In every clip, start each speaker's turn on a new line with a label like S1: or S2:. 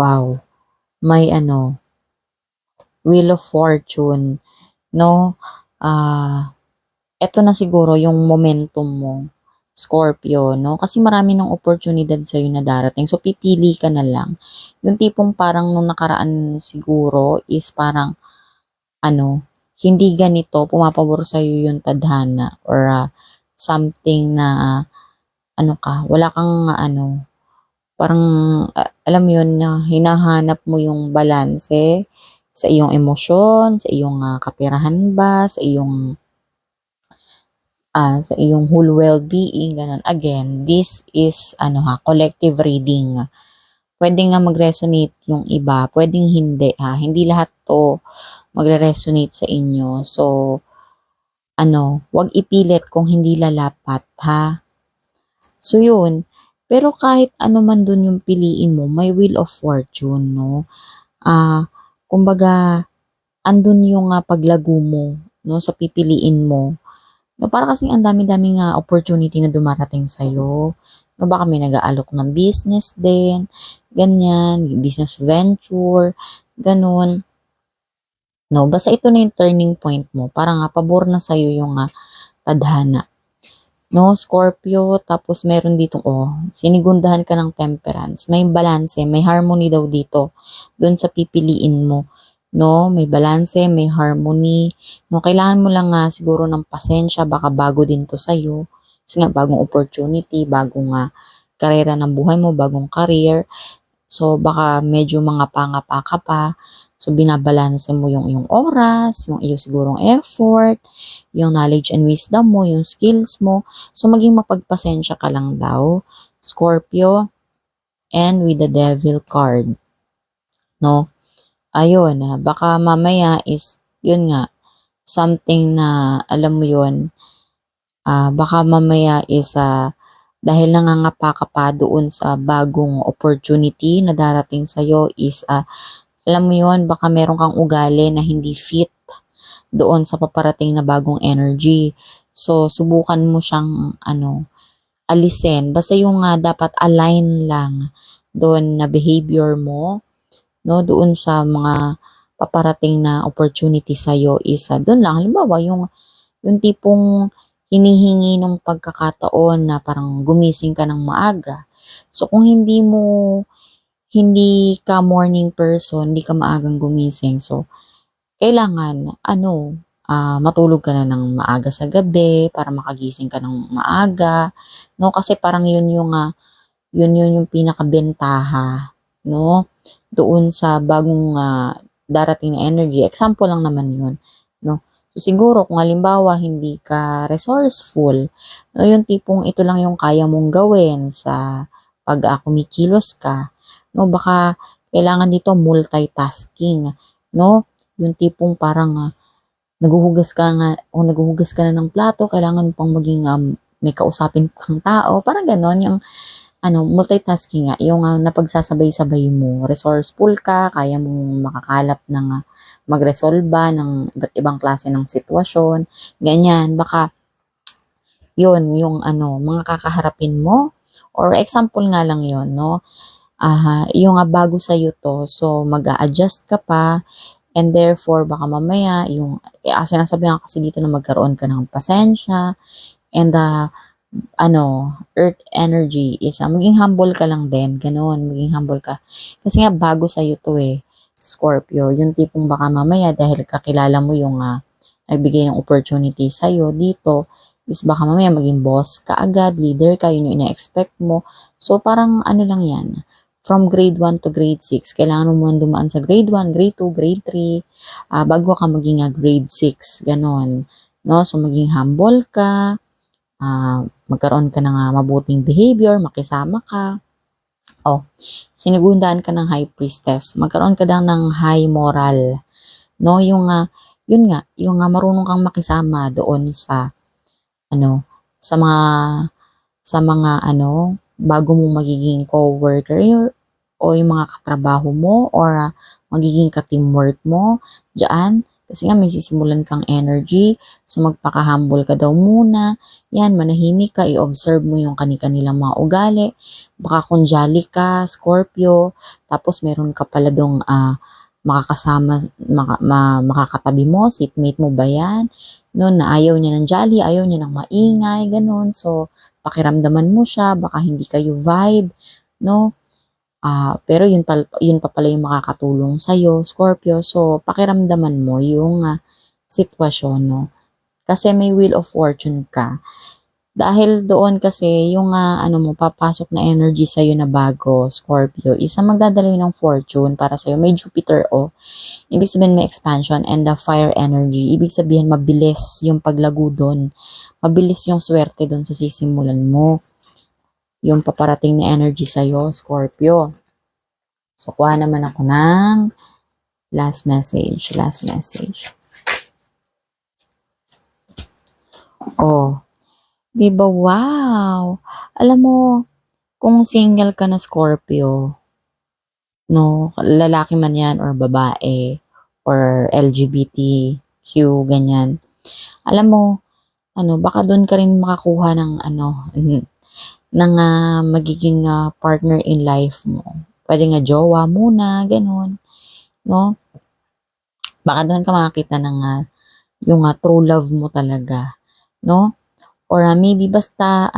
S1: Wow, may Wheel of Fortune, no? Ah, eto na siguro yung momentum mo, Scorpio, no? Kasi marami ng oportunidad sa'yo na darating. So, pipili ka na lang. Yung tipong parang nung nakaraan siguro is parang, hindi ganito, pumapabor sa'yo yung tadhana or something na, wala kang, parang, alam mo yun, na hinahanap mo yung balanse sa iyong emosyon, sa iyong kapirahan ba, sa iyong whole well-being, ganun. Again, this is, collective reading. Pwede nga mag-resonate yung iba, pwedeng hindi, ha. Hindi lahat to magre-resonate sa inyo. So, wag ipilit kung hindi lalapat, ha. So, yun. Pero kahit ano man dun yung piliin mo, may wheel of fortune, no? Kumbaga, andun yung paglago mo, no, sa pipiliin mo. No, para kasing ang dami-daming opportunity na dumarating sa'yo. No, baka may nag-aalok ng business din, ganyan, business venture, ganun. No, basta ito na yung turning point mo. Para nga, pabor na sa'yo yung tadhana. No, Scorpio, tapos meron dito, sinigundahan ka ng temperance. May balance, may harmony daw dito. Doon sa pipiliin mo. No, may balance, may harmony. No, kailangan mo lang siguro ng pasensya, baka bago din to sa'yo. Kasi nga, bagong opportunity, bagong karera ng buhay mo, bagong career. So, baka medyo mga pangapa ka pa. So, binabalanse mo yung iyong oras, yung iyong sigurong effort, yung knowledge and wisdom mo, yung skills mo. So, maging mapagpasensya ka lang daw, Scorpio, and with the devil card. No? Ayun, baka mamaya is, yun nga, something na, alam mo yun, baka mamaya is, dahil nangangapa ka pa doon sa bagong opportunity na darating sa'yo is, alam mo yun, baka meron kang ugali na hindi fit doon sa paparating na bagong energy. So, subukan mo siyang, alisin. Basta yung dapat align lang doon na behavior mo, no, doon sa mga paparating na opportunity sa'yo is, doon lang. Halimbawa, yung tipong hinihingi ng pagkakataon na parang gumising ka ng maaga. So, kung hindi ka morning person, hindi ka maagang gumising. So, kailangan, matulog ka na ng maaga sa gabi para makagising ka ng maaga. No? Kasi parang yun yung pinakabentaha, no? Doon sa bagong darating na energy. Example lang naman yun, no? So, siguro kung halimbawa hindi ka resourceful, no, yung tipong ito lang yung kaya mong gawin sa pag kumikilos ka, no, baka kailangan dito multitasking, no? Yung tipong parang naghuhugas ka na ng plato, kailangan mo pang maging may kausapin kang tao, parang ganon, yung multitasking nga, yung napagsasabay-sabay mo, resourceful ka, kaya mong makakalap ng magresolba ng iba't ibang klase ng sitwasyon, ganyan, baka yun, yung mga kakaharapin mo, or example nga lang yun, no, yung bago sa'yo to, so mag-a-adjust ka pa, and therefore, baka mamaya, sinasabi nga kasi dito na magkaroon ka ng pasensya, and earth energy is, maging humble ka lang din, ganun, maging humble ka. Kasi nga, bago sa'yo to Scorpio, yung tipong baka mamaya, dahil kakilala mo yung nagbigay ng opportunity sa'yo dito, is baka mamaya maging boss ka agad, leader ka, yun yung ina-expect mo. So, parang lang yan, from grade 1 to grade 6, kailangan mo muna dumaan sa grade 1, grade 2, grade 3, bago ka maging grade 6, ganon. No? So, maging humble ka, magkaroon ka ng mabuting behavior, makisama ka. Sinigundaan ka ng high priestess. Magkaroon ka lang ng high moral. No, yung yun nga, yung marunong kang makisama doon sa sa mga bago mong magiging co-worker o yung mga katrabaho mo or magiging ka-teamwork mo diyan. Kasi nga may sisimulan kang energy, so magpaka-humble ka daw muna. Yan, manahimik ka, i-observe mo yung kani-kanilang mga ugali. Baka kung jolly ka, Scorpio, tapos meron ka pala dong makakasama, makakatabi mo, seatmate mo ba yan? No, na ayaw niya ng jolly, ayaw niya ng maingay, ganun. So, pakiramdaman mo siya, baka hindi kayo vibe, no? Pero yun pa pala yung makakatulong sa'yo, Scorpio. So, pakiramdaman mo yung sitwasyon, no? Kasi may wheel of fortune ka. Dahil doon kasi yung ano mo, papasok na energy sa'yo na bago, Scorpio, isa magdadala yun ng fortune para sa'yo. May Jupiter, ibig sabihin may expansion and the fire energy. Ibig sabihin mabilis yung paglago doon. Mabilis yung swerte doon sa sisimulan mo. Yung paparating na energy sa'yo, Scorpio. So, kuha naman ako ng last message. Di ba wow? Alam mo, kung single ka na Scorpio, no, lalaki man yan or babae or LGBTQ, ganyan. Alam mo, baka doon ka rin makakuha ng ng magiging partner in life mo. Pwede nga jowa muna, ganun, no? Baka doon ka makakita ng yung true love mo talaga, no? Or maybe basta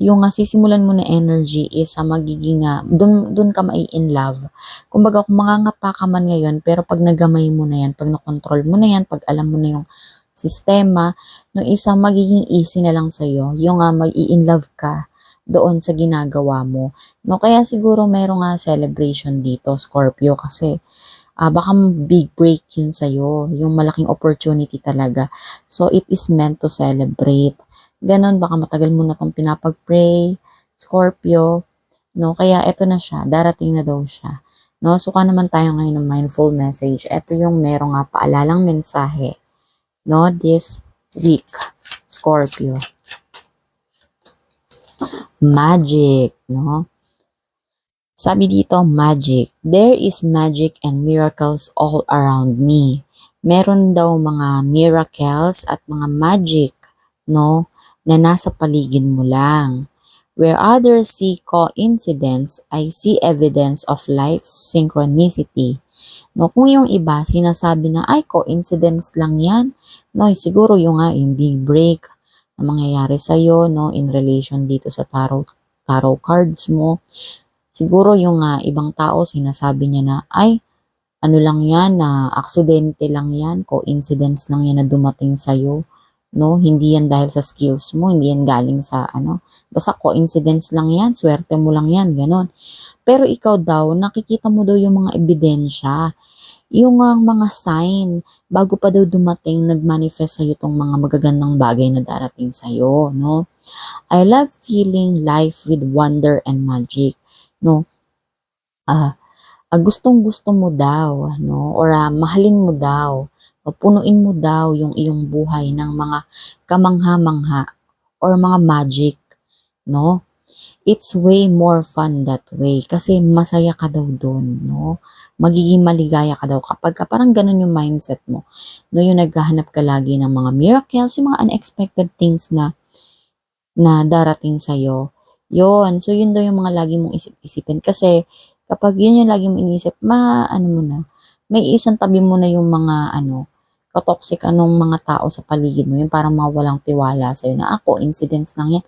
S1: yung sisimulan mo na energy is magiging doon ka mai-in love. Kumbaga kung mangangapa ka man ngayon, pero pag nagamay mo na yan, pag nakontrol mo na yan, pag alam mo na yung sistema, no, isa magiging easy na lang sa'yo, yung mag-i-in love ka doon sa ginagawa mo. No, kaya siguro mayroong celebration dito, Scorpio, kasi baka big break yun sa'yo, yung malaking opportunity talaga. So, it is meant to celebrate. Ganon, baka matagal mo na itong pinapag-pray, Scorpio, no? Kaya eto na siya, darating na daw siya. No? Suka naman tayo ngayon ng mindful message. Ito yung merong paalalang mensahe, no? This week, Scorpio. Magic, no? Sabi dito, magic. There is magic and miracles all around me. Meron daw mga miracles at mga magic, no, na nasa paligid mo lang. Where others see coincidence, I see evidence of life's synchronicity. No, kung yung iba sinasabi na ay coincidence lang yan, no, siguro yung big break na mangyayari sa iyo, no, in relation dito sa tarot cards mo. Siguro yung ibang tao sinasabi niya na ay ano lang yan, na aksidente lang yan, coincidence lang yan na dumating sa iyo, no? Hindi yan dahil sa skills mo, hindi yan galing sa basta coincidence lang yan, swerte mo lang yan, ganon. Pero ikaw daw, nakikita mo daw yung mga ebidensya, yung mga sign, bago pa daw dumating, nagmanifest sa'yo tong mga magagandang bagay na darating sa'yo, no? I love feeling life with wonder and magic, no? Gustong-gusto mo daw, no? Or mahalin mo daw, o punuin mo daw yung iyong buhay ng mga kamangha-mangha or mga magic, no? It's way more fun that way kasi masaya ka daw doon, no? Magiging maligaya ka daw kapag parang ganun yung mindset mo. No, yung naghahanap ka lagi ng mga miracles, yung mga unexpected things na darating sa'yo. Yun. So, yun daw yung mga lagi mong isip-isipin. Kasi, kapag yun yung lagi mong inisip, mo na, may isang tabi mo na yung mga, katoxic anong mga tao sa paligid mo, yung parang mawalang tiwala sa'yo na, incidents lang yan,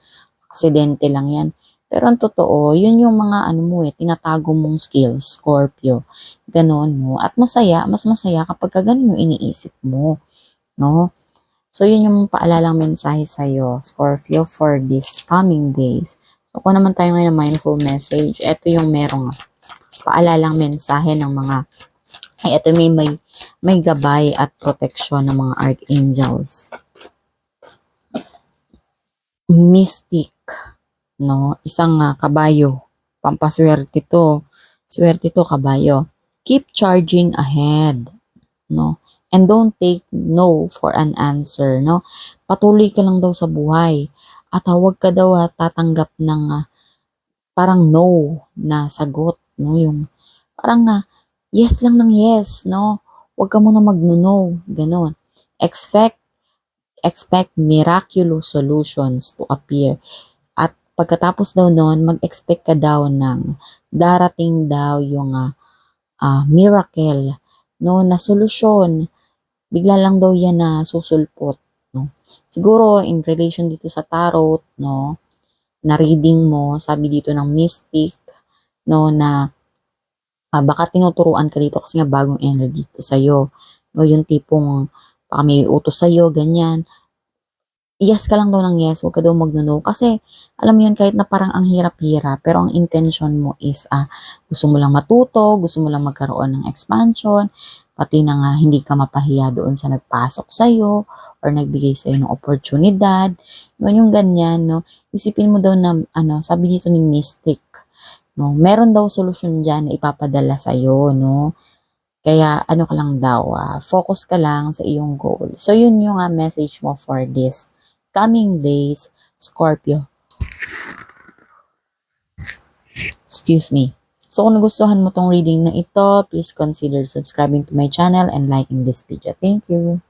S1: aksidente lang yan. Pero ang totoo, yun yung mga, tinatago mong skills, Scorpio. Ganon, no? At mas masaya kapag ganun yung iniisip mo, no? So, yun yung paalalang mensahe sa'yo, Scorpio, for these coming days. So, kung naman tayo ngayon ng mindful message, ito yung merong paalalang mensahe ng mga, ito may gabay at proteksyon ng mga archangels. Mystic, no? Isang kabayo, pampaswerte to. Swerte to, kabayo. Keep charging ahead, no? And don't take no for an answer, no? Patuloy ka lang daw sa buhay. At huwag ka daw tatanggap ng parang no na sagot, no? Yung parang yes lang ng yes, no? Huwag ka muna mag-no, ganon. Expect miraculous solutions to appear. At pagkatapos daw noon, mag-expect ka daw ng darating daw yung miracle, no, na solusyon. Bigla lang daw yan na susulpot, no. Siguro in relation dito sa tarot, no, na reading mo, sabi dito ng mystic, no, na baka tinuturuan ka dito kasi nga bagong energy to sa'yo. No, yung tipong baka may utos sa'yo, ganyan. Yes ka lang daw ng yes, huwag ka daw mag-no. Kasi, alam mo yun, kahit na parang ang hirap-hirap, pero ang intention mo is, gusto mo lang matuto, gusto mo lang magkaroon ng expansion, pati na nga hindi ka mapahiya doon sa nagpasok sa'yo, or nagbigay sa'yo ng oportunidad, no, yung ganyan, no. Isipin mo daw na, sabi dito ni Mystic, no, meron daw solusyon dyan na ipapadala sa'yo, no. Kaya ano ka lang daw, focus ka lang sa iyong goal. So yun yung message mo for this coming days, Scorpio. Excuse me. So kung nagustuhan mo tong reading na ito, please consider subscribing to my channel and liking this video. Thank you.